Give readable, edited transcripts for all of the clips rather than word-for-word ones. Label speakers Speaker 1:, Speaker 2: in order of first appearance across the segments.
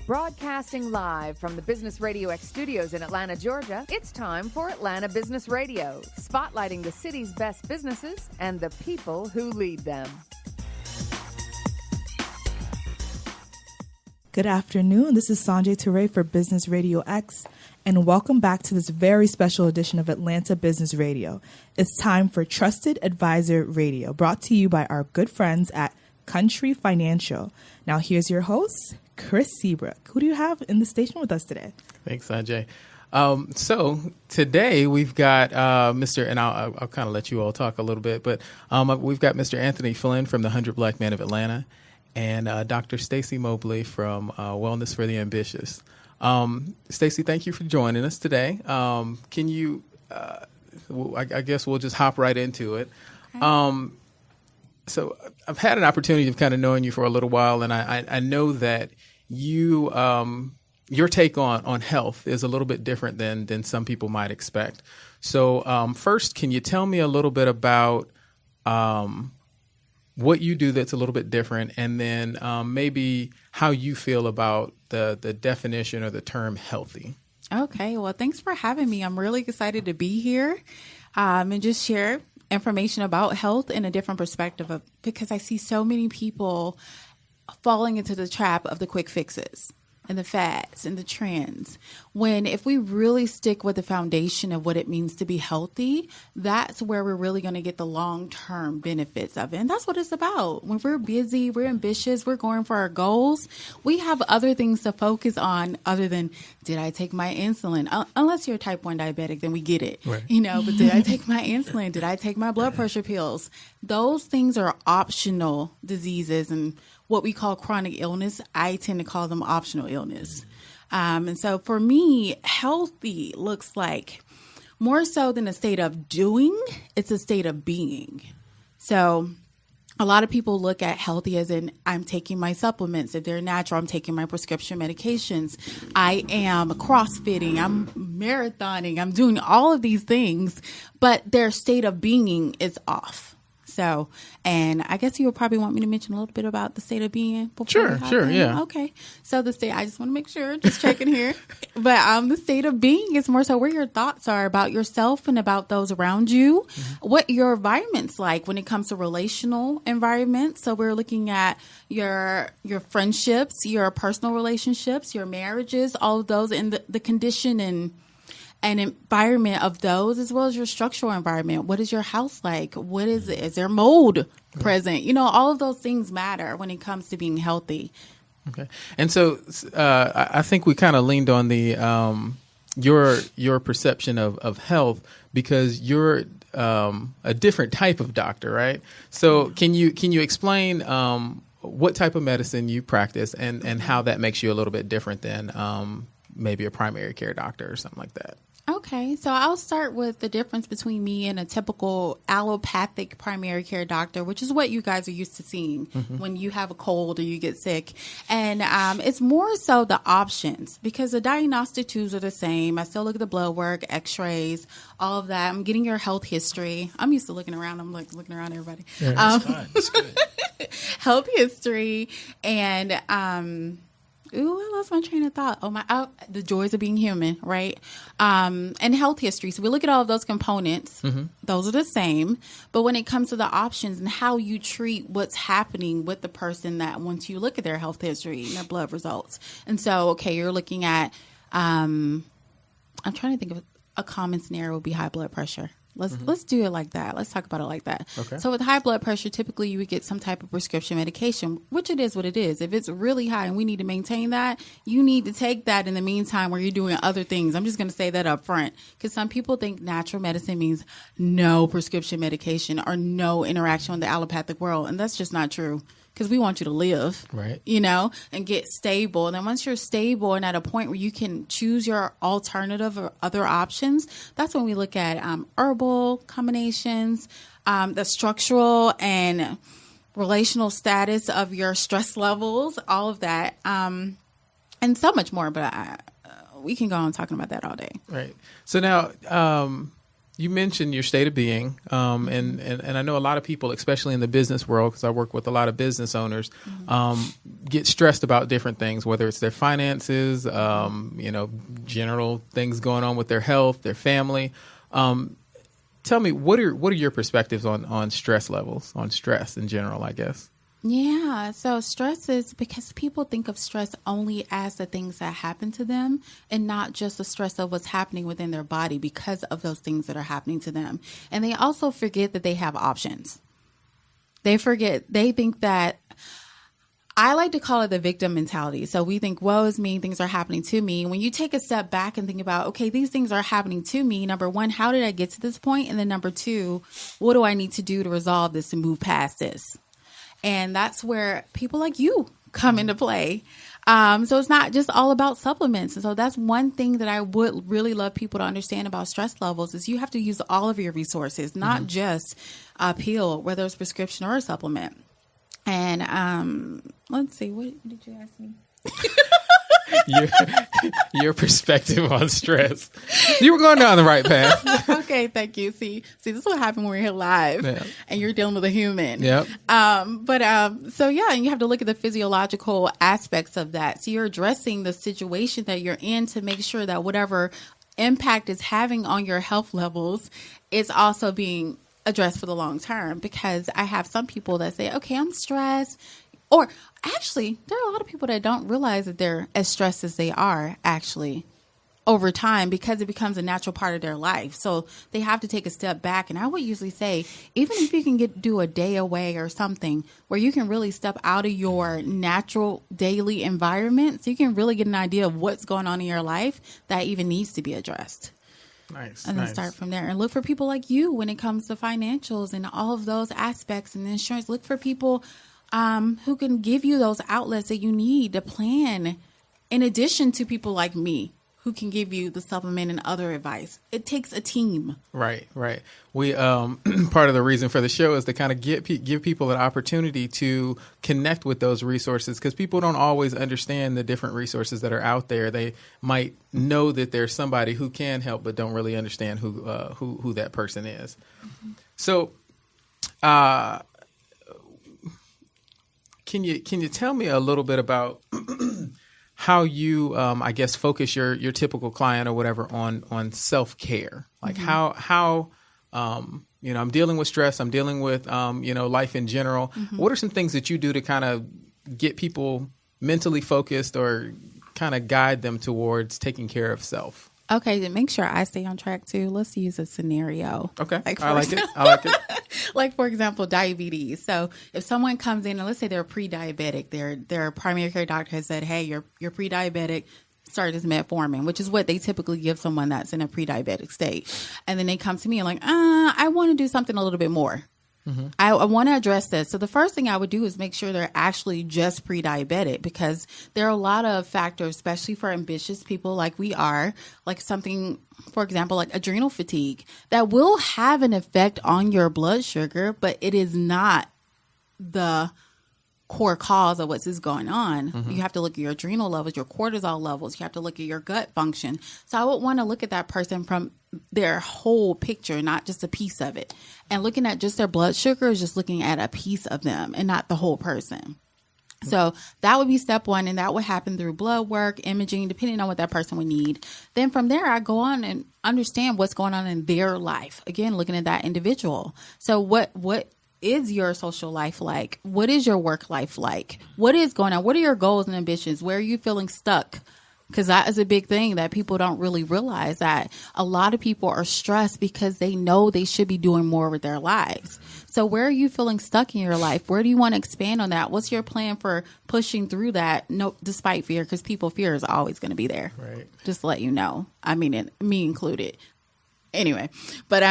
Speaker 1: Broadcasting live from the Business Radio X studios in Atlanta, Georgia, it's time for Atlanta Business Radio, spotlighting the city's best businesses and the people who lead them.
Speaker 2: Good afternoon. This is Sanjay Toure for Business Radio X, and welcome back to this very special edition of Atlanta Business Radio. It's time for Trusted Advisor Radio, brought to you by our good friends at Country Financial. Now, here's your host, Chris Seabrook. Who do you have in the station with us today?
Speaker 3: Thanks, Sanjay. So today we've got Mr. and I'll kind of let you all talk a little bit, but we've got Mr. Anthony Flynn from the 100 Black Men of Atlanta and Dr. Stacey Mobley from Wellness for the Ambitious. Stacey, thank you for joining us today. Can you, I guess we'll just hop right into it. Okay. So I've had an opportunity of kind of knowing you for a little while, and I know that you, your take on health is a little bit different than some people might expect. So first, can you tell me a little bit about what you do that's a little bit different, and then maybe how you feel about the definition or the term healthy?
Speaker 4: Okay, well, thanks for having me. I'm really excited to be here and just share information about health in a different perspective because I see so many people falling into the trap of the quick fixes and the fads and the trends. When if we really stick with the foundation of what it means to be healthy, that's where we're really going to get the long-term benefits of it. And that's what it's about. When we're busy, we're ambitious, we're going for our goals, we have other things to focus on other than, did I take my insulin? Unless you're a type 1 diabetic, then we get it. Right. But did I take my insulin? Did I take my blood pressure pills? Those things are optional diseases, and what we call chronic illness, I tend to call them optional illness. And so for me, healthy looks like more so than a state of doing, it's a state of being. So a lot of people look at healthy as in I'm taking my supplements. If they're natural, I'm taking my prescription medications. I am CrossFitting. I'm marathoning. I'm doing all of these things, but their state of being is off. So, and I guess you would probably want me to mention a little bit about the state of being.
Speaker 3: Sure, yeah.
Speaker 4: Okay. So the state, I just want to make sure, just checking here. But the state of being is more so where your thoughts are about yourself and about those around you, what your environment's like when it comes to relational environments. So we're looking at your friendships, your personal relationships, your marriages, all of those, and the condition and environment of those, as well as your structural environment. What is your house like? What is it? Is there mold present? All of those things matter when it comes to being healthy.
Speaker 3: Okay. And so I think we kind of leaned on the your perception of health because you're a different type of doctor, right? So can you explain what type of medicine you practice and how that makes you a little bit different than maybe a primary care doctor or something like that?
Speaker 4: Okay, so I'll start with the difference between me and a typical allopathic primary care doctor, which is what you guys are used to seeing when you have a cold or you get sick. And it's more so the options because the diagnostic tools are the same. I still look at the blood work, x-rays, all of that. I'm getting your health history. I'm used to looking around. I'm like looking around everybody.
Speaker 3: Yeah, that's fine. That's good.
Speaker 4: Health history and I lost my train of thought. The joys of being human, right? And health history. So we look at all of those components. Those are the same. But when it comes to the options and how you treat what's happening with the person that once you look at their health history and their blood results. And so, okay, you're looking at, I'm trying to think of a common scenario would be high blood pressure. Let's do it like that. Let's talk about it like that. Okay. So with high blood pressure, typically you would get some type of prescription medication, which it is what it is. If it's really high and we need to maintain that, you need to take that in the meantime where you're doing other things. I'm just going to say that up front because some people think natural medicine means no prescription medication or no interaction with the allopathic world. And that's just not true. Because we want you to live,
Speaker 3: right?
Speaker 4: And get stable. And then once you're stable and at a point where you can choose your alternative or other options, that's when we look at herbal combinations, the structural and relational status of your stress levels, all of that, and so much more. But we can go on talking about that all day.
Speaker 3: Right. So now, you mentioned your state of being, and I know a lot of people, especially in the business world, because I work with a lot of business owners, get stressed about different things, whether it's their finances, general things going on with their health, their family. Tell me, what are your perspectives on stress levels, on stress in general, I guess?
Speaker 4: Yeah. So stress is because people think of stress only as the things that happen to them and not just the stress of what's happening within their body because of those things that are happening to them. And they also forget that they have options. They think that, I like to call it the victim mentality. So we think, woe is me, things are happening to me. When you take a step back and think about, okay, these things are happening to me. Number one, how did I get to this point? And then number two, what do I need to do to resolve this and move past this? And that's where people like you come into play. So it's not just all about supplements. And so that's one thing that I would really love people to understand about stress levels is you have to use all of your resources, not just a pill, whether it's prescription or a supplement. And let's see, what did you ask me?
Speaker 3: your perspective on stress. You were going down the right path.
Speaker 4: Okay, thank you. See, this is what happened when we're here live and you're dealing with a human.
Speaker 3: Yep.
Speaker 4: So yeah, and you have to look at the physiological aspects of that. So you're addressing the situation that you're in to make sure that whatever impact is having on your health levels is also being addressed for the long term. Because I have some people that say, okay, I'm stressed. Or actually, there are a lot of people that don't realize that they're as stressed as they are actually over time because it becomes a natural part of their life. So they have to take a step back. And I would usually say, even if you can do a day away or something where you can really step out of your natural daily environment so you can really get an idea of what's going on in your life that even needs to be addressed.
Speaker 3: Nice.
Speaker 4: And then start from there and look for people like you when it comes to financials and all of those aspects and insurance. Look for people who can give you those outlets that you need to plan, in addition to people like me who can give you the supplement and other advice. It takes a team.
Speaker 3: Right. We part of the reason for the show is to kind of give people an opportunity to connect with those resources, because people don't always understand the different resources that are out there. They might know that there's somebody who can help, but don't really understand who that person is. Mm-hmm. So, Can you tell me a little bit about how you, I guess, focus your typical client or whatever on self-care? Like how I'm dealing with stress. I'm dealing with, life in general. Mm-hmm. What are some things that you do to kind of get people mentally focused or kind of guide them towards taking care of self?
Speaker 4: Okay, to make sure I stay on track too, let's use a scenario.
Speaker 3: Okay, I like it.
Speaker 4: Like, for example, diabetes. So if someone comes in and let's say they're pre-diabetic, their primary care doctor has said, hey, you're pre-diabetic, start this metformin, which is what they typically give someone that's in a pre-diabetic state. And then they come to me and like, I want to do something a little bit more. Mm-hmm. I want to address this. So the first thing I would do is make sure they're actually just pre-diabetic, because there are a lot of factors, especially for ambitious people like we are, like something, for example, like adrenal fatigue, that will have an effect on your blood sugar, but it is not the core cause of what's going on. Mm-hmm. You have to look at your adrenal levels, your cortisol levels. You have to look at your gut function. So I would want to look at that person from their whole picture, not just a piece of it. And looking at just their blood sugar is just looking at a piece of them and not the whole person. So that would be step one. And that would happen through blood work, imaging, depending on what that person would need. Then from there, I go on and understand what's going on in their life. Again, looking at that individual. So what is your social life like? What is your work life like? What is going on? What are your goals and ambitions? Where are you feeling stuck? Because that is a big thing that people don't really realize, that a lot of people are stressed because they know they should be doing more with their lives. So where are you feeling stuck in your life? Where do you want to expand on that? What's your plan for pushing through that? No, despite fear, because fear is always going to be there.
Speaker 3: Right.
Speaker 4: Just to let you know. I mean, me included. Anyway, but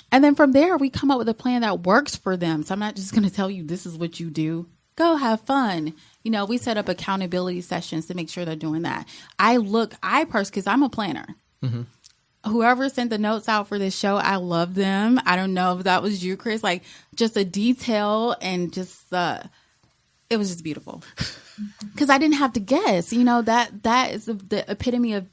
Speaker 4: and then from there, we come up with a plan that works for them. So I'm not just going to tell you this is what you do. Go have fun. We set up accountability sessions to make sure they're doing that. Because I'm a planner. Mm-hmm. Whoever sent the notes out for this show, I love them. I don't know if that was you, Chris. Like, just a detail and just it was just beautiful. Because I didn't have to guess. That is the epitome of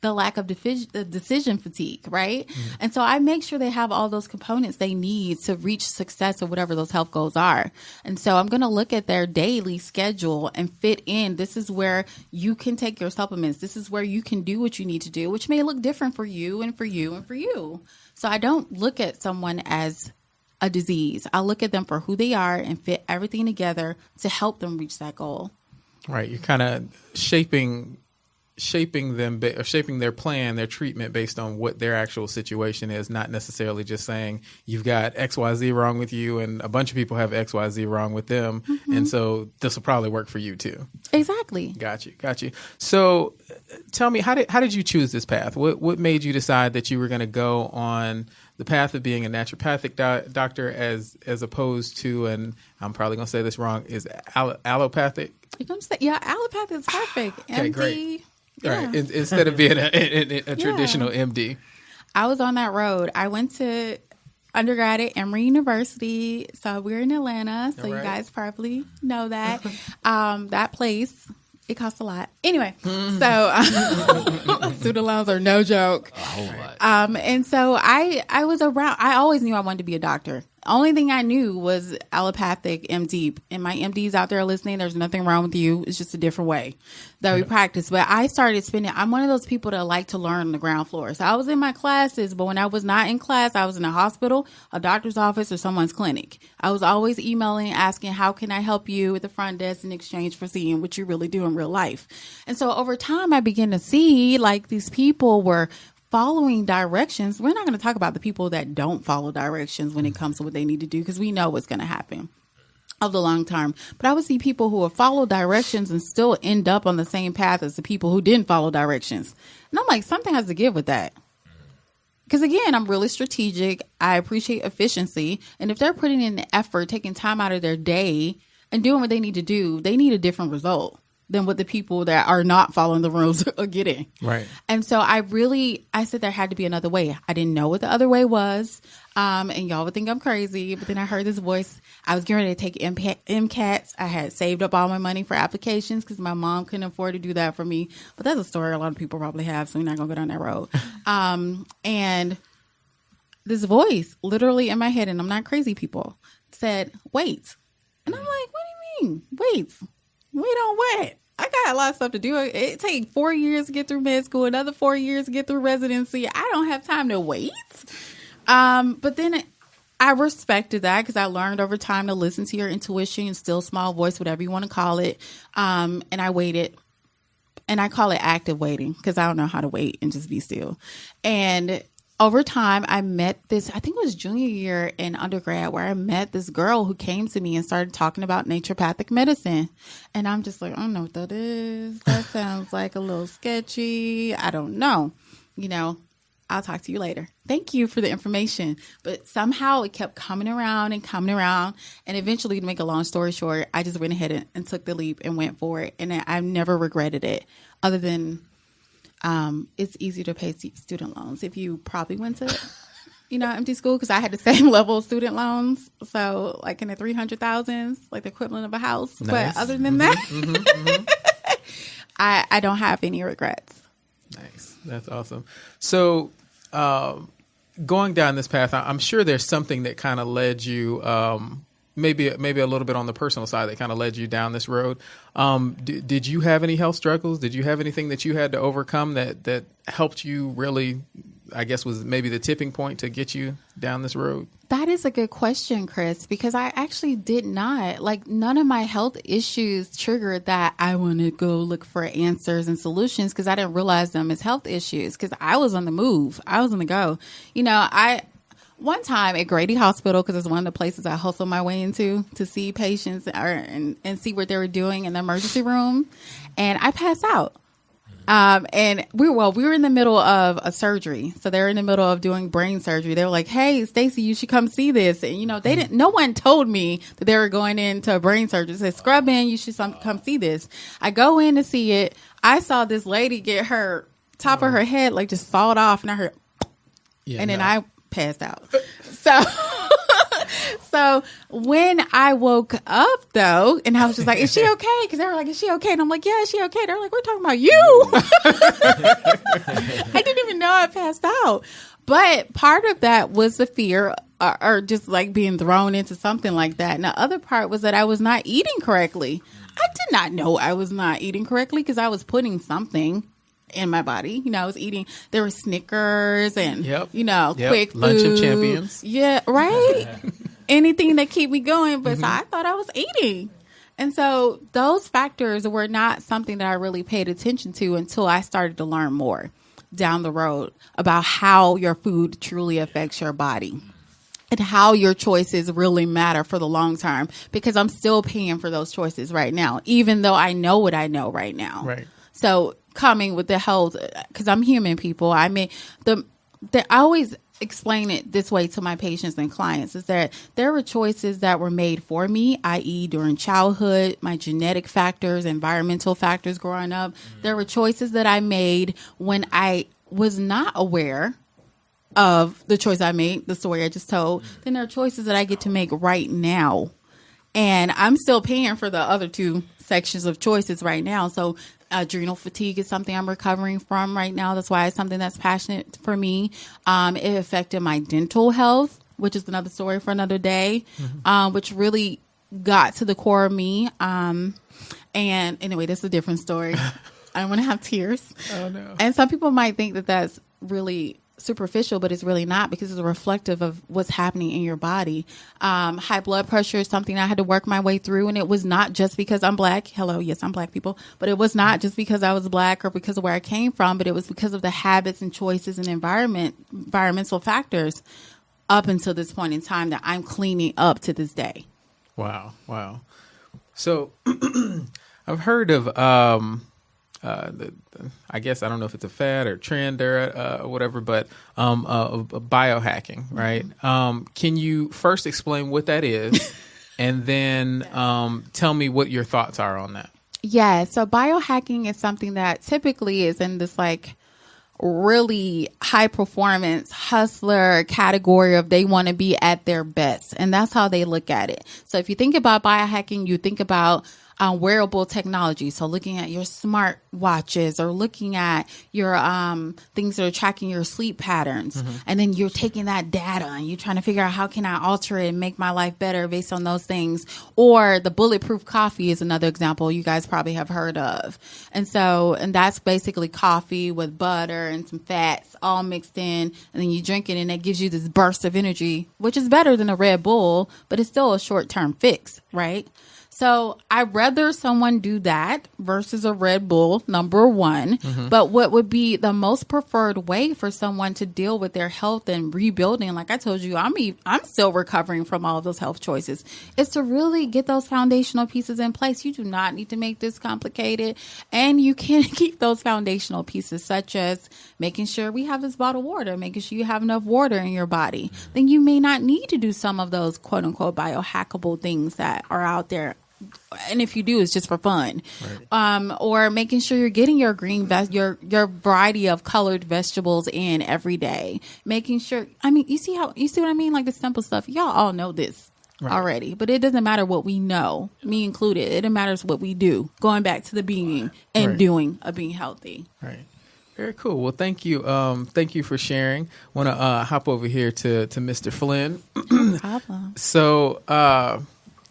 Speaker 4: the lack of decision fatigue, right? And so I make sure they have all those components they need to reach success or whatever those health goals are. And so I'm going to look at their daily schedule and fit in. This is where you can take your supplements. This is where you can do what you need to do, which may look different for you and for you and for you. So I don't look at someone as a disease. I look at them for who they are and fit everything together to help them reach that goal.
Speaker 3: Right. You're kind of shaping them or shaping their plan, their treatment based on what their actual situation is, not necessarily just saying you've got XYZ wrong with you and a bunch of people have XYZ wrong with them. And so this will probably work for you too.
Speaker 4: Exactly.
Speaker 3: Got you. So tell me, how did you choose this path? What made you decide that you were going to go on the path of being a naturopathic doctor as opposed to, and I'm probably going to say this wrong, is allopathic?
Speaker 4: You're going to say, yeah, allopathic is perfect.
Speaker 3: Okay,
Speaker 4: MD.
Speaker 3: great.
Speaker 4: Yeah.
Speaker 3: All right. Instead of being a traditional MD.
Speaker 4: I was on that road. I went to undergrad at Emory University. So we're in Atlanta. So
Speaker 3: All right.
Speaker 4: you guys probably know that. That place, it costs a lot. Anyway, so student loans are no joke.
Speaker 5: A whole lot.
Speaker 4: And so I was around. I always knew I wanted to be a doctor. Only thing I knew was allopathic MD. And my MDs out there listening, there's nothing wrong with you. It's just a different way that we practice. But I started spending, I'm one of those people that like to learn on the ground floor. So I was in my classes, but when I was not in class, I was in a hospital, a doctor's office, or someone's clinic. I was always emailing, asking, how can I help you at the front desk in exchange for seeing what you really do in real life? And so over time, I began to see like these people were following directions. We're not going to talk about the people that don't follow directions when it comes to what they need to do, because we know what's going to happen of the long term. But I would see people who will follow directions and still end up on the same path as the people who didn't follow directions. And I'm like, something has to give with that. Because again, I'm really strategic. I appreciate efficiency. And if they're putting in the effort, taking time out of their day and doing what they need to do, they need a different result than what the people that are not following the rules are getting.
Speaker 3: Right.
Speaker 4: And so I said there had to be another way. I didn't know what the other way was. And y'all would think I'm crazy. But then I heard this voice. I was getting ready to take MCATs. I had saved up all my money for applications because my mom couldn't afford to do that for me. But that's a story a lot of people probably have, so we're not going to go down that road. And this voice literally in my head, and I'm not crazy, people, said, wait. And I'm like, what do you mean? Wait on what? I got a lot of stuff to do. It takes 4 years to get through med school, another 4 years to get through residency. I don't have time to wait. But then I respected that because I learned over time to listen to your intuition and still small voice, whatever you want to call it. And I waited. And I call it active waiting because I don't know how to wait and just be still. And over time, I met this, I think it was junior year in undergrad, where I met this girl who came to me and started talking about naturopathic medicine. And I'm just like, I don't know what that is. That sounds like a little sketchy. I don't know. I'll talk to you later. Thank you for the information. But somehow it kept coming around. And eventually, to make a long story short, I just went ahead and took the leap and went for it. And I've never regretted it, other than it's easier to pay student loans if you probably went to, empty school, because I had the same level of student loans. So like in the 300,000s, like the equivalent of a house.
Speaker 3: Nice.
Speaker 4: But other than that, I don't have any regrets.
Speaker 3: Nice. That's awesome. So going down this path, I'm sure there's something that kind of led you, maybe a little bit on the personal side that kind of led you down this road. Did you have any health struggles? Did you have anything that you had to overcome that helped you really, I guess, was maybe the tipping point to get you down this road?
Speaker 4: That is a good question, Chris, because I actually did not. Like, none of my health issues triggered that I want to go look for answers and solutions, because I didn't realize them as health issues, because I was on the move. I was on the go. One time at Grady Hospital, because it's one of the places I hustle my way into to see patients and see what they were doing in the emergency room, and I passed out. And we were in the middle of a surgery. So they're in the middle of doing brain surgery. They were like, hey, Stacy, you should come see this. And, no one told me that they were going into a brain surgery. They said, scrub in, you should come see this. I go in to see it. I saw this lady get her top of her head, like, just sawed off. And I heard, I passed out. So when I woke up, though, and I was just like, is she okay? Because they were like, is she okay? And I'm like, yeah, is she okay? They're like, we're talking about you. I didn't even know I passed out. But part of that was the fear or just like being thrown into something like that. And the other part was that I was not eating correctly. I did not know I was not eating correctly because I was putting something in my body. I was eating, there were Snickers and, quick
Speaker 3: Lunch
Speaker 4: food.
Speaker 3: of champions.
Speaker 4: Yeah, right? Anything that keep me going. But so I thought I was eating. And so those factors were not something that I really paid attention to until I started to learn more down the road about how your food truly affects your body. And how your choices really matter for the long term, because I'm still paying for those choices right now, even though I know what I know right now.
Speaker 3: Right.
Speaker 4: So coming with the health, because I'm human, people. I mean, I always explain it this way to my patients and clients: is that there were choices that were made for me, i.e., during childhood, my genetic factors, environmental factors growing up. There were choices that I made when I was not aware of the choice I made, the story I just told. Then there are choices that I get to make right now. And I'm still paying for the other two sections of choices right now. So adrenal fatigue is something I'm recovering from right now. That's why it's something that's passionate for me. It affected my dental health, which is another story for another day, which really got to the core of me. And anyway, that's a different story. I don't want to have tears.
Speaker 3: Oh, no.
Speaker 4: And some people might think that that's really superficial, but it's really not, because it's reflective of what's happening in your body. High blood pressure is something I had to work my way through, and it was not just because I'm black. Hello, yes, I'm black, people, but it was not just because I was black or because of where I came from, but it was because of the habits and choices and environmental factors up until this point in time that I'm cleaning up to this day.
Speaker 3: Wow. So I've heard of I guess I don't know if it's a fad or trend or whatever, but biohacking, right? Can you first explain what that is, and then tell me what your thoughts are on that?
Speaker 4: Yeah, so biohacking is something that typically is in this like really high performance hustler category of they want to be at their best, and that's how they look at it. So if you think about biohacking, you think about wearable technology. So looking at your smart watches or looking at your things that are tracking your sleep patterns. And then you're taking that data and you're trying to figure out how can I alter it and make my life better based on those things. Or the bulletproof coffee is another example you guys probably have heard of. And that's basically coffee with butter and some fats all mixed in. And then you drink it and it gives you this burst of energy, which is better than a Red Bull, but it's still a short-term fix, right? So I'd rather someone do that versus a Red Bull, number one. But what would be the most preferred way for someone to deal with their health and rebuilding, like I told you, I'm still recovering from all of those health choices, is to really get those foundational pieces in place. You do not need to make this complicated. And you can keep those foundational pieces, such as making sure we have this bottled water, making sure you have enough water in your body. Then you may not need to do some of those quote unquote biohackable things that are out there. And if you do, it's just for fun. Right. Or making sure you're getting your green, your variety of colored vegetables in every day. Making sure, you see what I mean? Like the simple stuff. Y'all all know this already, but it doesn't matter what we know, me included. It matters what we do. Going back to the being and doing of being healthy.
Speaker 3: Right. Very cool. Well, thank you. Thank you for sharing. Want to hop over here to Mr. Flynn.
Speaker 4: No problem.
Speaker 3: So,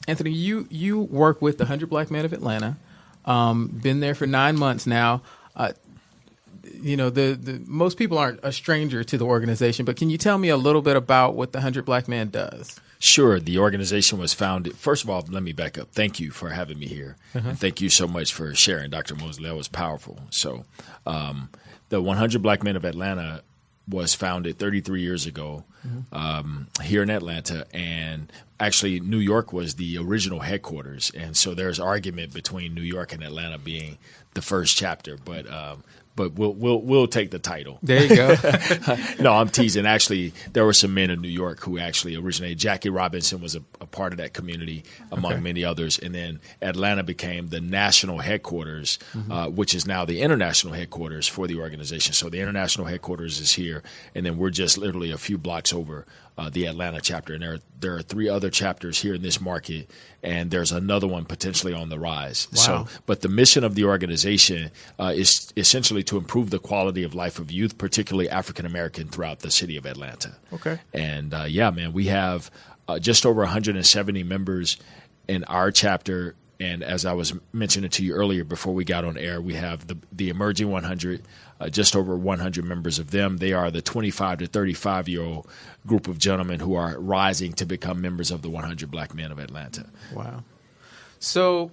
Speaker 3: Anthony, you work with the 100 Black Men of Atlanta. Been there for 9 months now. The most people aren't a stranger to the organization, but can you tell me a little bit about what the 100 Black Men does?
Speaker 5: Sure. The organization was founded. First of all, let me back up. Thank you for having me here. And thank you so much for sharing, Dr. Mosley. That was powerful. So the 100 Black Men of Atlanta was founded 33 years ago here in Atlanta, and actually New York was the original headquarters, and so there's argument between New York and Atlanta being the first chapter, but we'll take the title.
Speaker 3: There you go.
Speaker 5: No, I'm teasing. Actually, there were some men in New York who actually originated. Jackie Robinson was a part of that community, among many others. And then Atlanta became the national headquarters, which is now the international headquarters for the organization. So the international headquarters is here, and then we're just literally a few blocks takes over the Atlanta chapter. And there are 3 other chapters here in this market, and there's another one potentially on the rise.
Speaker 3: Wow.
Speaker 5: So, but the mission of the organization is essentially to improve the quality of life of youth, particularly African American, throughout the city of Atlanta.
Speaker 3: Okay.
Speaker 5: And we have just over 170 members in our chapter. And as I was mentioning to you earlier before we got on air, we have the Emerging 100, just over 100 members of them. They are the 25 to 35-year-old group of gentlemen who are rising to become members of the 100 Black Men of Atlanta.
Speaker 3: Wow. So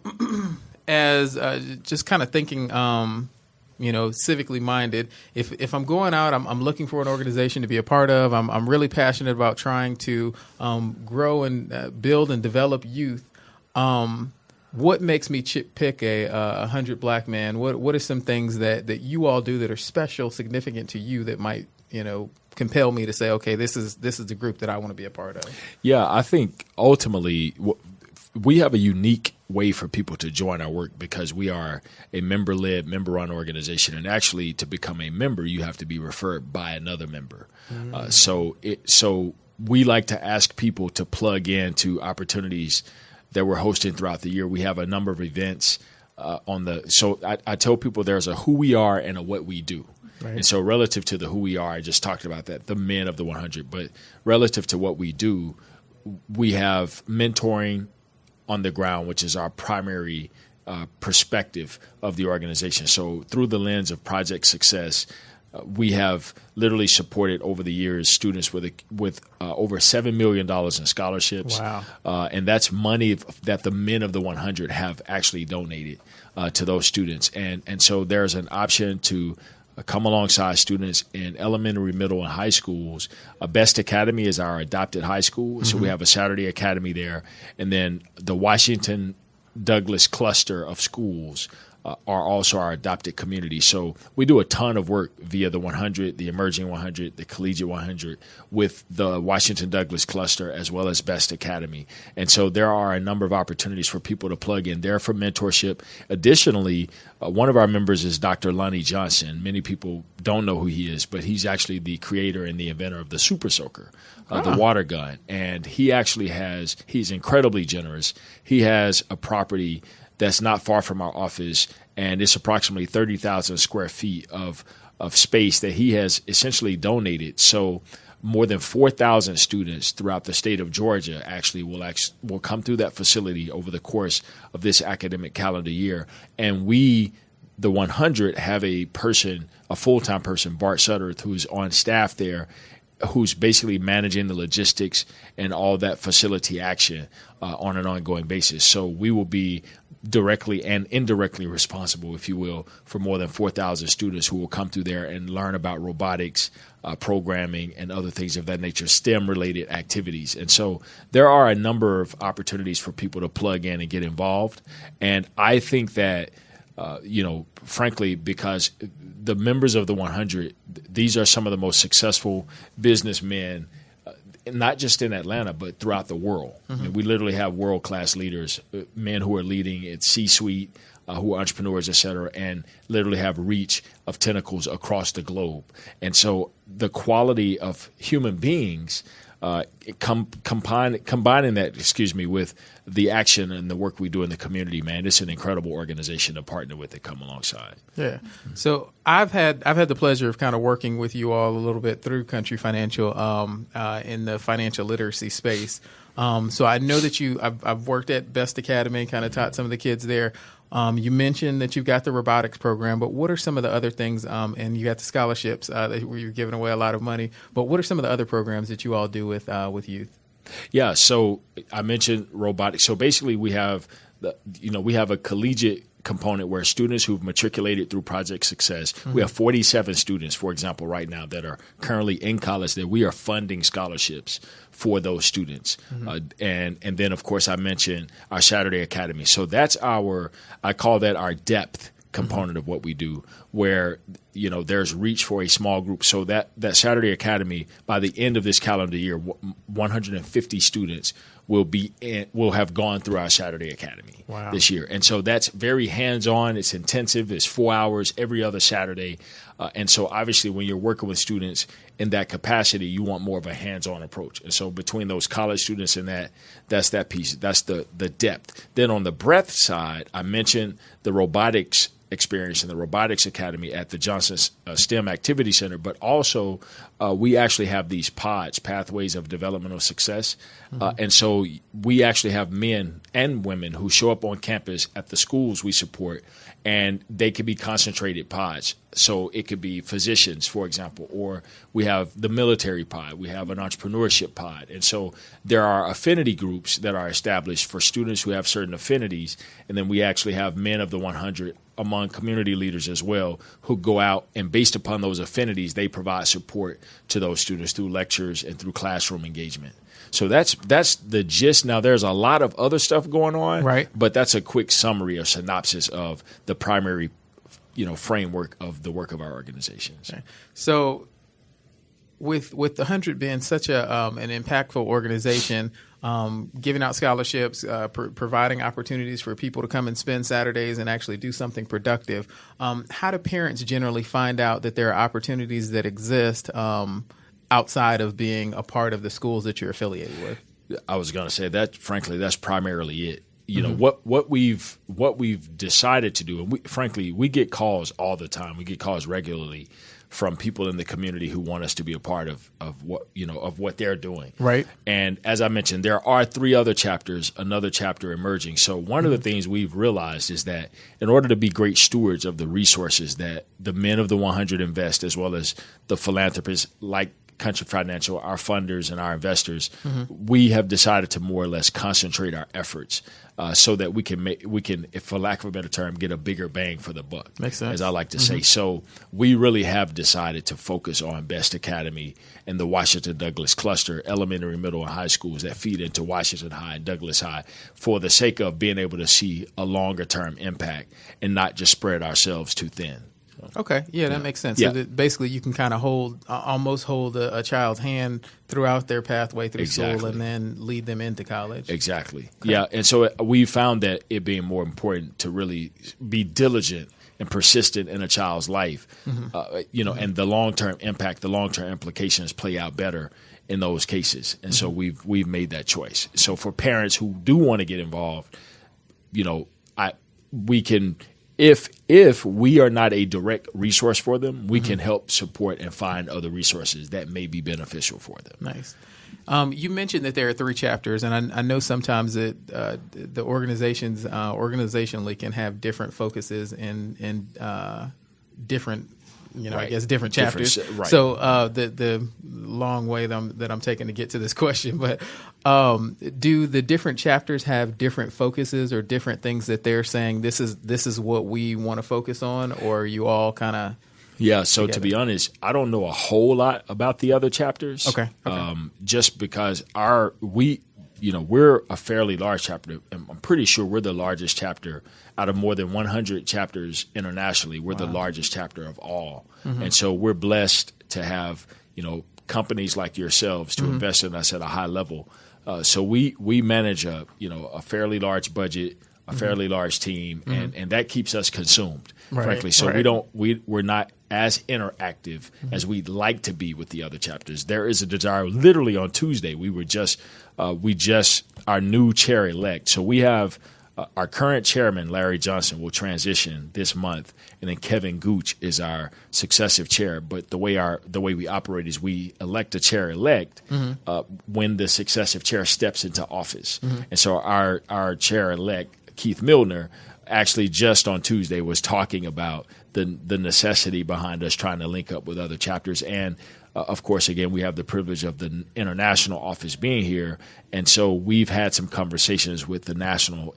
Speaker 3: as just kind of thinking, civically minded, if I'm going out, I'm looking for an organization to be a part of. I'm really passionate about trying to grow and build and develop youth. What makes me pick a 100 Black Man? What are some things that you all do that are special, significant to you that might, compel me to say, okay, this is the group that I want to be a part of?
Speaker 5: Yeah, I think ultimately we have a unique way for people to join our work because we are a member-led, member-run organization. And actually, to become a member, you have to be referred by another member. So we like to ask people to plug into opportunities that we're hosting throughout the year. We have a number of events so I tell people there's a who we are and a what we do. Right. And so relative to the who we are, I just talked about that, the men of the 100. But relative to what we do, we have mentoring on the ground, which is our primary perspective of the organization. So through the lens of Project Success, we have literally supported over the years students with over $7 million in scholarships.
Speaker 3: Wow.
Speaker 5: And that's money that the men of the 100 have actually donated to those students. And so there's an option to come alongside students in elementary, middle, and high schools. Best Academy is our adopted high school. So we have a Saturday Academy there. And then the Washington Douglas cluster of schools are also our adopted community. So we do a ton of work via the 100, the Emerging 100, the Collegiate 100 with the Washington Douglas cluster as well as Best Academy. And so there are a number of opportunities for people to plug in there for mentorship. Additionally, one of our members is Dr. Lonnie Johnson. Many people don't know who he is, but he's actually the creator and the inventor of the Super Soaker, the water gun. And he actually he's incredibly generous. He has a property that's not far from our office, and it's approximately 30,000 square feet of space that he has essentially donated. So more than 4,000 students throughout the state of Georgia actually will come through that facility over the course of this academic calendar year. And we, the 100, have a full-time person, Bart Sutterth, who's on staff there, who's basically managing the logistics and all that facility action on an ongoing basis. So we will be directly and indirectly responsible, if you will, for more than 4,000 students who will come through there and learn about robotics, programming, and other things of that nature, STEM-related activities. And so there are a number of opportunities for people to plug in and get involved. And I think that, frankly, because the members of the 100, these are some of the most successful businessmen, not just in Atlanta, but throughout the world. Mm-hmm. I mean, we literally have world-class leaders, men who are leading at C-suite, who are entrepreneurs, et cetera, and literally have reach of tentacles across the globe. And so the quality of human beings, combining that, with the action and the work we do in the community, man, it's an incredible organization to partner with and come alongside.
Speaker 3: Yeah. So I've had the pleasure of kind of working with you all a little bit through Country Financial in the financial literacy space. So I know that I've worked at Best Academy, kind of taught some of the kids there. You mentioned that you've got the robotics program, but what are some of the other things? And you got the scholarships where you're giving away a lot of money. But what are some of the other programs that you all do with youth?
Speaker 5: Yeah, so I mentioned robotics. So basically, we have a collegiate component where students who've matriculated through Project Success, we have 47 students, for example, right now that are currently in college that we are funding scholarships for those students. And then, of course, I mentioned our Saturday Academy. So that's I call that our depth component of what we do, where there's reach for a small group. So that Saturday Academy, by the end of this calendar year, 150 students will have gone through our Saturday Academy this year. And so that's very hands-on. It's intensive. It's 4 hours every other Saturday. And so obviously when you're working with students in that capacity, you want more of a hands-on approach. And so between those college students and that's that piece. That's the depth. Then on the breadth side, I mentioned the robotics experience in the Robotics Academy at the Johnson STEM Activity Center, but also we actually have these pods, pathways of developmental success. And so we actually have men and women who show up on campus at the schools we support, and they could be concentrated pods. So it could be physicians, for example, or we have the military pod, we have an entrepreneurship pod. And so there are affinity groups that are established for students who have certain affinities. And then we actually have men of the 100 among community leaders as well, who go out and based upon those affinities, they provide support to those students through lectures and through classroom engagement. So that's the gist. Now, there's a lot of other stuff going on, right? But that's a quick summary or synopsis of the primary, framework of the work of our organizations.
Speaker 3: Okay. So, with the 100 being such an impactful organization, giving out scholarships, providing opportunities for people to come and spend Saturdays and actually do something productive, how do parents generally find out that there are opportunities that exist outside of being a part of the schools that you're affiliated with?
Speaker 5: I was going to say that, frankly, that's primarily it. What we've decided to do, and we get calls all the time. We get calls regularly from people in the community who want us to be a part of what they're doing. Right. And as I mentioned, there are 3 other chapters, another chapter emerging. So one of the things we've realized is that in order to be great stewards of the resources that the men of the 100 invest, as well as the philanthropists like Country Financial, our funders and our investors, we have decided to more or less concentrate our efforts so that we can, if for lack of a better term, get a bigger bang for the buck. Makes sense. As I like to say. So we really have decided to focus on Best Academy and the Washington Douglas cluster, elementary, middle, and high schools that feed into Washington High and Douglas High, for the sake of being able to see a longer term impact and not just spread ourselves too thin.
Speaker 3: Okay. Yeah, that makes sense. Yeah. So that basically you can kind of almost hold a child's hand throughout their pathway through school and then lead them into college.
Speaker 5: Exactly. Okay. Yeah. And so we found that it being more important to really be diligent and persistent in a child's life, and the long-term impact, the long-term implications play out better in those cases. And so we've made that choice. So for parents who do want to get involved, we can – If we are not a direct resource for them, we can help support and find other resources that may be beneficial for them.
Speaker 3: Nice. You mentioned that there are 3 chapters, and I know sometimes that the organizations organizationally can have different focuses and different, I guess different chapters. Right. So the long way that I'm taking to get to this question, but do the different chapters have different focuses or different things that they're saying this is what we want to focus on, or are you all kind of?
Speaker 5: Yeah. So together? To be honest, I don't know a whole lot about the other chapters. Okay. Just because we're a fairly large chapter. I'm pretty sure we're the largest chapter out of more than 100 chapters internationally. We're the largest chapter of all. And so we're blessed to have, companies like yourselves to invest in us at a high level. So we manage a fairly large budget, a fairly large team, and that keeps us consumed, frankly. So we're not as interactive as we'd like to be with the other chapters. There is a desire. Literally on Tuesday, our new chair elect. So we have our current chairman, Larry Johnson, will transition this month, and then Kevin Gooch is our successive chair. But the way we operate is we elect a chair elect when the successive chair steps into office. And so our chair elect, Keith Milner, actually just on Tuesday was talking about the necessity behind us trying to link up with other chapters. And of course, again, we have the privilege of the international office being here. And so we've had some conversations with the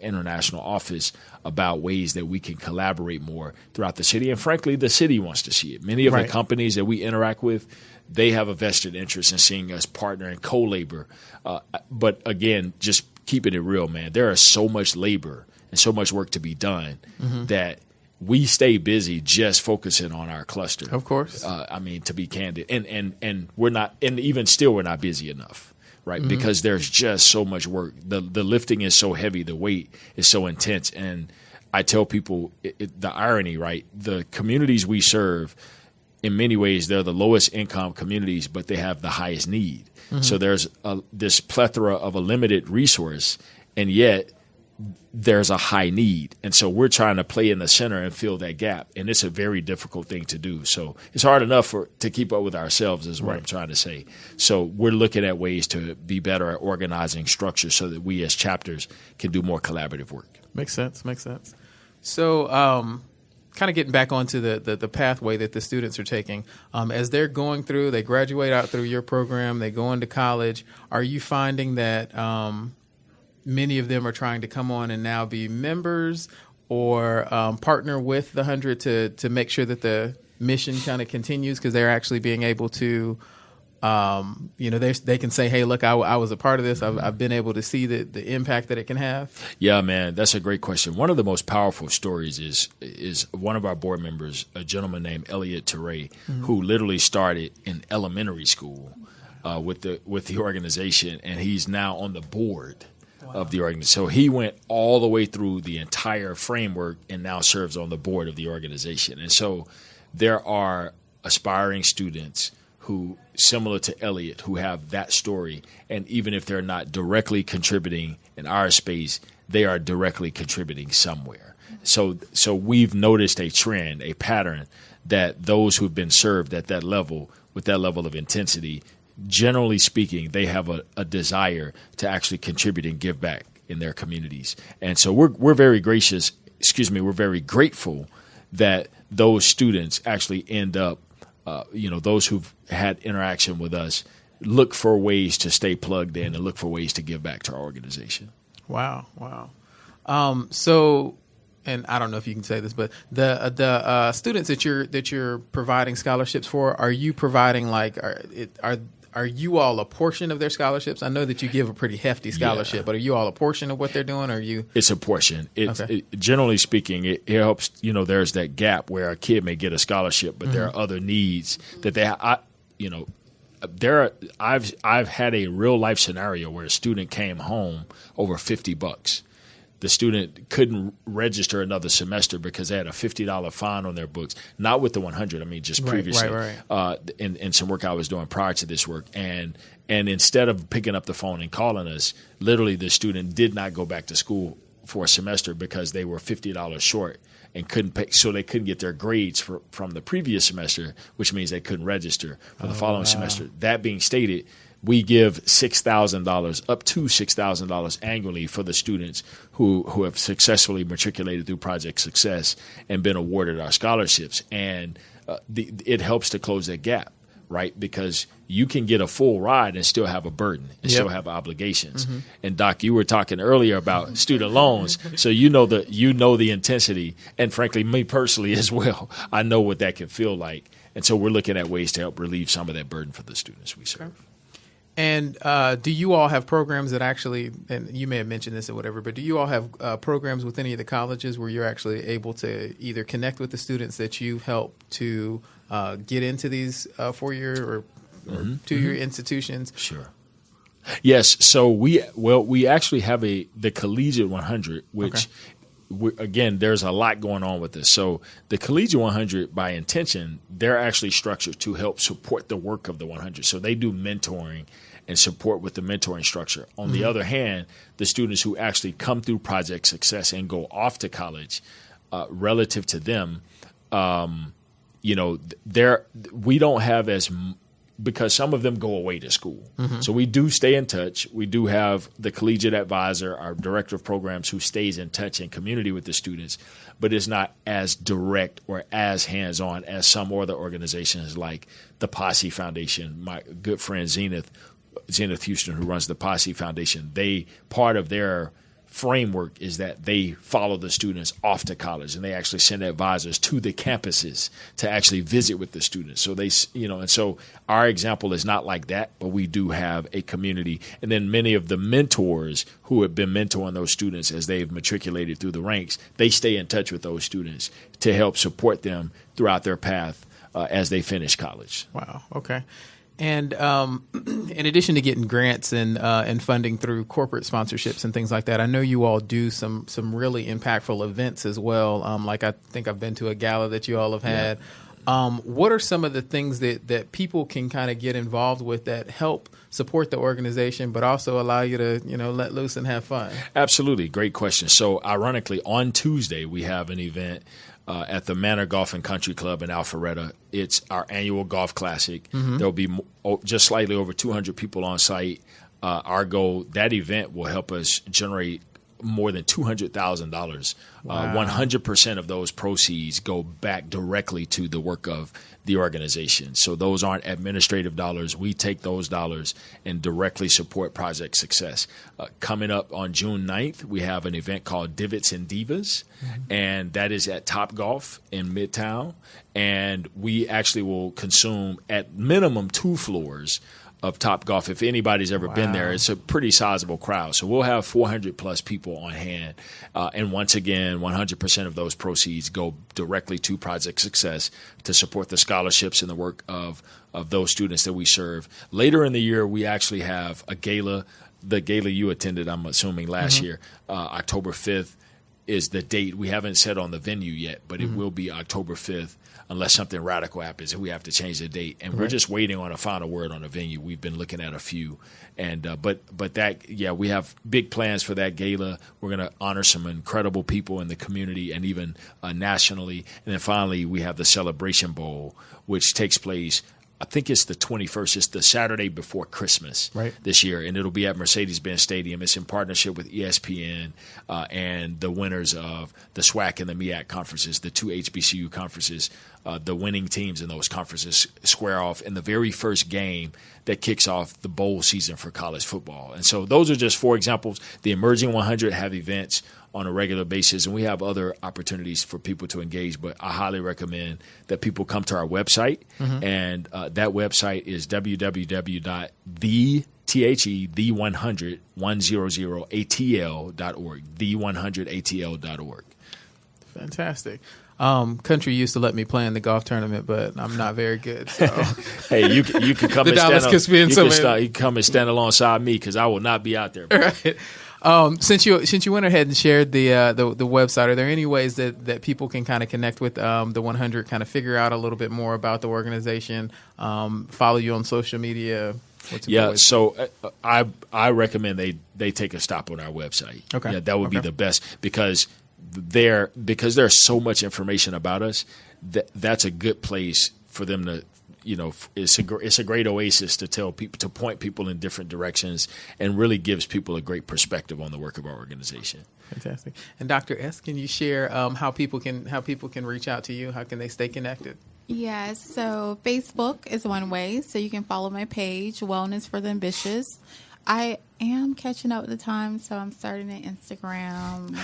Speaker 5: international office about ways that we can collaborate more throughout the city. And frankly, the city wants to see it. Many of the companies that we interact with, they have a vested interest in seeing us partner and co-labor. But again, just keeping it real, man, there is so much labor and so much work to be done that we stay busy just focusing on our cluster.
Speaker 3: Of course.
Speaker 5: To be candid. And we're not, and even still we're not busy enough, right? Because there's just so much work. The lifting is so heavy, the weight is so intense. And I tell people the irony, right? The communities we serve, in many ways, they're the lowest income communities, but they have the highest need. So there's this plethora of a limited resource, and yet there's a high need. And so we're trying to play in the center and fill that gap. And it's a very difficult thing to do. So it's hard enough to keep up with ourselves is what I'm trying to say. So we're looking at ways to be better at organizing structure so that we as chapters can do more collaborative work.
Speaker 3: Makes sense. So kind of getting back onto the pathway that the students are taking, as they're going through, they graduate out through your program, they go into college. Are you finding that many of them are trying to come on and now be members or partner with the 100 to make sure that the mission kind of continues because they're actually being able to, they can say, hey, look, I was a part of this. I've been able to see the impact that it can have.
Speaker 5: Yeah, man, that's a great question. One of the most powerful stories is one of our board members, a gentleman named Elliot Teray, who literally started in elementary school with the organization, and he's now on the board of the organization. So he went all the way through the entire framework and now serves on the board of the organization. And so there are aspiring students who, similar to Elliot, who have that story. And even if they're not directly contributing in our space, they are directly contributing somewhere. So we've noticed a trend, a pattern, that those who've been served at that level, with that level of intensity, generally speaking, they have a desire to actually contribute and give back in their communities. And so we're very gracious, we're very grateful that those students actually end up, those who've had interaction with us look for ways to stay plugged in and look for ways to give back to our organization.
Speaker 3: Wow. So, and I don't know if you can say this, but the students that you're providing scholarships for, are you providing are you all a portion of their scholarships? I know that you give a pretty hefty scholarship, but are you all a portion of what they're doing? Or are you?
Speaker 5: It's a portion.
Speaker 3: Okay.
Speaker 5: Generally speaking, it helps. There's that gap where a kid may get a scholarship, but there are other needs that they. I've had a real life scenario where a student came home over $50. The student couldn't register another semester because they had a $50 fine on their books, not with the 100. I mean, just previously, in some work I was doing prior to this work. And instead of picking up the phone and calling us, literally the student did not go back to school for a semester because they were $50 short and couldn't pay, so they couldn't get their grades from the previous semester, which means they couldn't register for the following semester. That being stated, we give $6,000, up to $6,000 annually for the students who have successfully matriculated through Project Success and been awarded our scholarships. And it helps to close that gap, right? Because you can get a full ride and still have a burden and still have obligations. And Doc, you were talking earlier about student loans, so you know the intensity, and frankly, me personally as well, I know what that can feel like. And so we're looking at ways to help relieve some of that burden for the students we serve.
Speaker 3: And do you all have programs that actually, and you may have mentioned this or whatever, but do you all have programs with any of the colleges where you're actually able to either connect with the students that you help to get into these 4-year or 2-year institutions?
Speaker 5: Sure. Yes. So we actually have the Collegiate 100, which again, there's a lot going on with this. So the Collegiate 100, by intention, they're actually structured to help support the work of the 100. So they do mentoring and support with the mentoring structure. On the other hand, the students who actually come through Project Success and go off to college, relative to them, we don't have because some of them go away to school. So we do stay in touch. We do have the collegiate advisor, our director of programs, who stays in touch in community with the students, but it's not as direct or as hands-on as some other organizations like the Posse Foundation. My good friend Zenith Houston, who runs the Posse Foundation, part of their framework is that they follow the students off to college, and they actually send advisors to the campuses to actually visit with the students. So and so our example is not like that, but we do have a community. And then many of the mentors who have been mentoring those students as they've matriculated through the ranks, they stay in touch with those students to help support them throughout their path as they finish college.
Speaker 3: Wow. Okay. And in addition to getting grants and funding through corporate sponsorships and things like that, I know you all do some really impactful events as well. Like I think I've been to a gala that you all have had. What are some of the things that people can kind of get involved with that help support the organization, but also allow you to, let loose and have fun?
Speaker 5: Absolutely. Great question. So ironically, on Tuesday, we have an event at the Manor Golf and Country Club in Alpharetta. It's our annual golf classic. There'll be just slightly over 200 people on site. Our goal, that event will help us generate more than $200,000.
Speaker 3: Wow.
Speaker 5: 100% of those proceeds go back directly to the work of the organization. So those aren't administrative dollars. We take those dollars and directly support project success. Coming up on June 9th, we have an event called Divots and Divas, and that is at Top Golf in Midtown. And we actually will consume at minimum 2 floors of Top Golf. If anybody's ever been there, it's a pretty sizable crowd. So we'll have 400 plus people on hand. And once again, 100% of those proceeds go directly to Project Success to support the scholarships and the work of those students that we serve. Later in the year, we actually have a gala, the gala you attended, I'm assuming, last year. October 5th is the date. We haven't set on the venue yet, but it will be October 5th. Unless something radical happens and we have to change the date. And we're just waiting on a final word on the venue. We've been looking at a few. And but that, we have big plans for that gala. We're going to honor some incredible people in the community and even nationally. And then finally, we have the Celebration Bowl, which takes place, I think it's the 21st. It's the Saturday before Christmas this year, and it'll be at Mercedes-Benz Stadium. It's in partnership with ESPN and the winners of the SWAC and the MEAC conferences, the 2 HBCU conferences. The winning teams in those conferences square off in the very first game that kicks off the bowl season for college football. And so those are just 4 examples. The Emerging 100 have events on a regular basis, and we have other opportunities for people to engage. But I highly recommend that people come to our website, and that website is www.the100atl.org, the100atl.org.
Speaker 3: Fantastic. Country used to let me play in the golf tournament, but I'm not very good. So.
Speaker 5: Hey, you can come
Speaker 3: The
Speaker 5: and
Speaker 3: dollars
Speaker 5: stand.
Speaker 3: could spend
Speaker 5: You
Speaker 3: so
Speaker 5: can,
Speaker 3: many-
Speaker 5: you can come and stand alongside me because I will not be out there.
Speaker 3: Right. Since you went ahead and shared the website, are there any ways that people can kind of connect with the 100, kind of figure out a little bit more about the organization, follow you on social media?
Speaker 5: So I recommend they take a stop on our website.
Speaker 3: Okay.
Speaker 5: Yeah, that would be the best because there's so much information about us. That's a good place for them to. It's a great oasis to tell people, to point people in different directions, and really gives people a great perspective on the work of our organization.
Speaker 3: Fantastic. And Dr. S, can you share how people can reach out to you? How can they stay connected?
Speaker 4: Yes, so Facebook is one way. So you can follow my page, Wellness for the Ambitious. I am catching up with the times, so I'm starting an Instagram.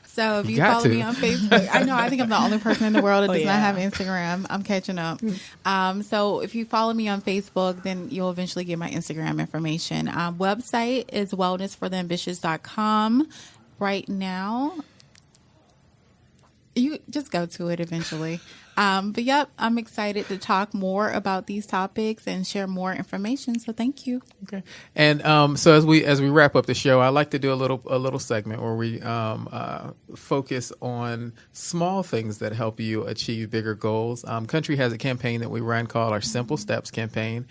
Speaker 4: So if you follow me on Facebook, I think I'm the only person in the world that does not have Instagram. I'm catching up. So if you follow me on Facebook, then you'll eventually get my Instagram information. Website is wellnessfortheambitious.com. Right now, you just go to it eventually. But yep, I'm excited to talk more about these topics and share more information. So thank you.
Speaker 3: Okay. And so as we wrap up the show, I like to do a little segment where we focus on small things that help you achieve bigger goals. Country has a campaign that we run called our Simple Steps campaign.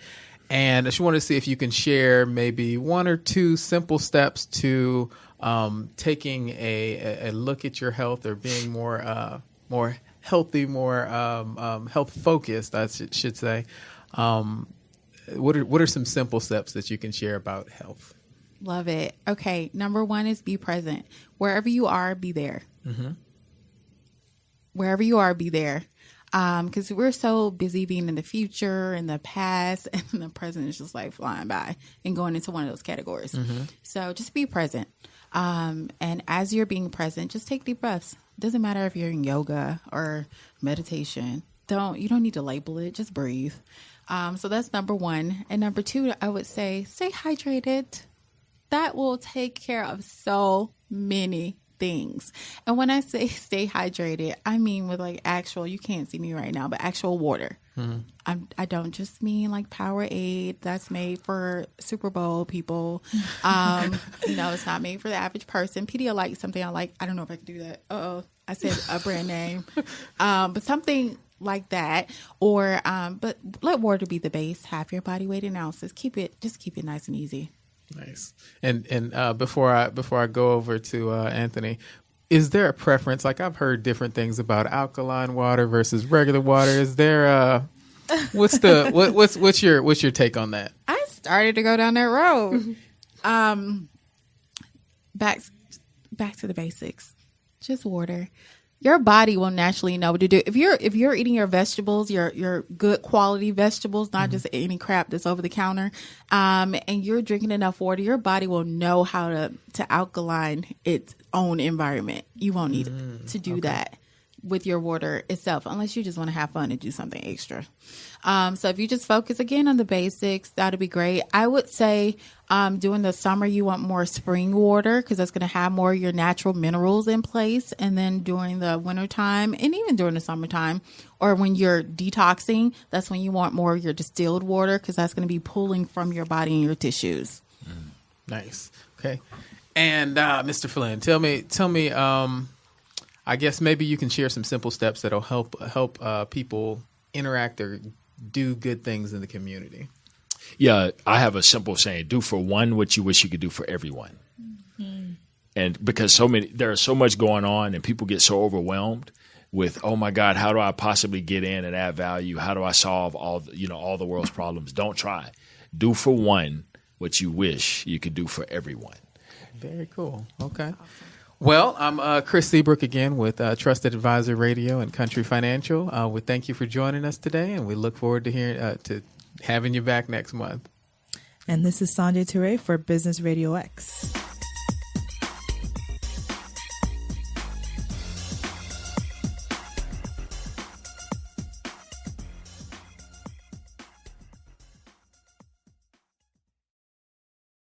Speaker 3: And I just wanted to see if you can share maybe 1 or 2 simple steps to taking a look at your health, or being more healthy, more health focused, I should say. What are some simple steps that you can share about health?
Speaker 4: Love it. Okay, number 1 is be present. Wherever you are, be there. Wherever you are, be there. Because we're so busy being in the future and the past, and the present is just like flying by and going into one of those categories. So just be present. And as you're being present, just take deep breaths. Doesn't matter if you're in yoga or meditation. You don't need to label it. Just breathe. So that's number 1. And number 2, I would say stay hydrated. That will take care of so many things. And when I say stay hydrated, I mean with like actual, you can't see me right now, but actual water. I don't just mean like Powerade that's made for Super Bowl people. It's not made for the average person. Pedialyte is something I like. I don't know if I can do that. I said a brand name. But something like that, or but let water be the base. Half your body weight in ounces. Keep it nice and easy.
Speaker 3: Nice. And before I go over to Anthony, is there a preference? Like, I've heard different things about alkaline water versus regular water. Is there what's your take on that?
Speaker 4: I started to go down that road. Back to the basics. Just water. Your body will naturally know what to do. If you're eating your vegetables, your good quality vegetables, not just any crap that's over the counter, and you're drinking enough water, your body will know how to alkaline its own environment. You won't need to do that with your water itself, unless you just want to have fun and do something extra. So if you just focus again on the basics, that'd be great. I would say during the summer, you want more spring water because that's going to have more of your natural minerals in place. And then during the wintertime and even during the summertime, or when you're detoxing, that's when you want more of your distilled water because that's going to be pulling from your body and your tissues.
Speaker 3: Nice. Okay. And Mr. Flynn, tell me. I guess maybe you can share some simple steps that'll help people interact or do good things in the community.
Speaker 5: Yeah, I have a simple saying: do for one what you wish you could do for everyone. And because there's so much going on, and people get so overwhelmed with, oh my God, how do I possibly get in and add value? How do I solve all the world's problems? Don't try. Do for one what you wish you could do for everyone.
Speaker 3: Very cool. Okay. Awesome. Well, I'm Chris Seabrook again with Trusted Advisor Radio and Country Financial. We thank you for joining us today, and we look forward to having you back next month.
Speaker 2: And this is Sanjay Toure for Business Radio X.